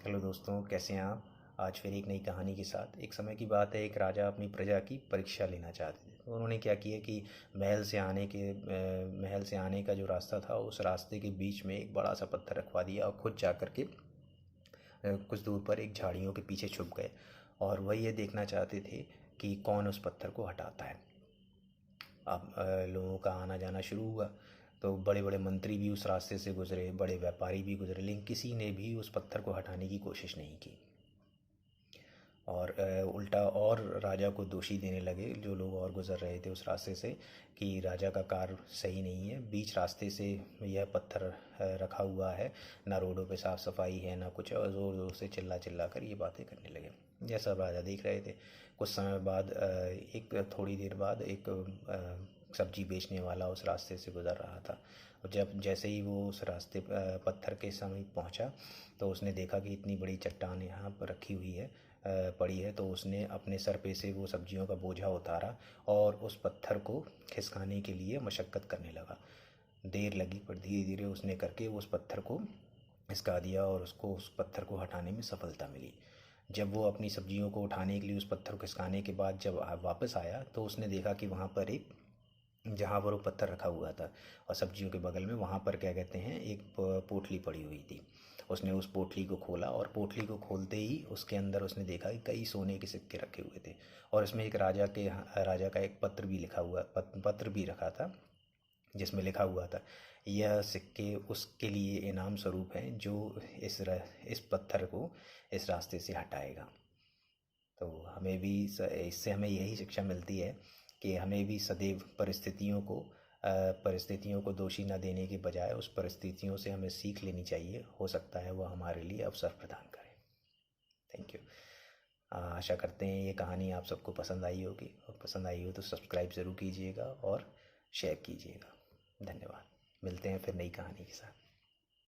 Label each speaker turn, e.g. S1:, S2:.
S1: Hello दोस्तों, कैसे हैं आप। आज फिर एक नई कहानी के साथ। एक समय की बात है, एक राजा अपनी प्रजा की परीक्षा लेना चाहते थे। तो उन्होंने क्या किया कि महल से आने का जो रास्ता था, उस रास्ते के बीच में एक बड़ा सा पत्थर रखवा दिया और खुद जा कर के कुछ दूर पर एक झाड़ियों के पीछे छुप गए। और वह ये देखना चाहते थे कि कौन उस पत्थर को हटाता है। अब लोगों का आना जाना शुरू हुआ। तो बड़े बड़े मंत्री भी उस रास्ते से गुजरे, बड़े व्यापारी भी गुजरे, लेकिन किसी ने भी उस पत्थर को हटाने की कोशिश नहीं की। और उल्टा और राजा को दोषी देने लगे जो लोग और गुजर रहे थे उस रास्ते से, कि राजा का कार्य सही नहीं है, बीच रास्ते से यह पत्थर रखा हुआ है, ना रोडों पे साफ़ सफाई है ना कुछ, और ज़ोर ज़ोर से चिल्ला चिल्ला कर ये बातें करने लगे। यह सब राजा देख रहे थे। कुछ समय बाद थोड़ी देर बाद एक सब्जी बेचने वाला उस रास्ते से गुजर रहा था। और जब जैसे ही वो उस रास्ते पत्थर के समीप पहुंचा, तो उसने देखा कि इतनी बड़ी चट्टान यहाँ पर रखी हुई है, पड़ी है। तो उसने अपने सर पे से वो सब्जियों का बोझा उतारा और उस पत्थर को खिसकाने के लिए मशक्क़त करने लगा। देर लगी, पर धीरे धीरे उसने करके उस पत्थर को खिसका दिया और उसको उस पत्थर को हटाने में सफलता मिली। जब वो अपनी सब्जियों को उठाने के लिए उस पत्थर को खिसकाने के बाद जब वापस आया, तो उसने देखा कि वहाँ पर एक, जहाँ पर वो पत्थर रखा हुआ था और सब्जियों के बगल में, वहाँ पर क्या कहते हैं, एक पोटली पड़ी हुई थी। उसने उस पोटली को खोला और पोटली को खोलते ही उसके अंदर उसने देखा कि कई सोने के सिक्के रखे हुए थे। और इसमें एक राजा का एक पत्र भी लिखा हुआ, पत्र भी रखा था, जिसमें लिखा हुआ था, यह सिक्के उसके लिए इनाम स्वरूप हैं जो इस पत्थर को इस रास्ते से हटाएगा। तो हमें भी इससे हमें यही शिक्षा मिलती है कि हमें भी सदैव परिस्थितियों को दोषी न देने के बजाय उस परिस्थितियों से हमें सीख लेनी चाहिए। हो सकता है वह हमारे लिए अवसर प्रदान करें। Thank you. आशा करते हैं ये कहानी आप सबको पसंद आई होगी, और पसंद आई हो तो सब्सक्राइब ज़रूर कीजिएगा और शेयर कीजिएगा। धन्यवाद। मिलते हैं फिर नई कहानी के साथ।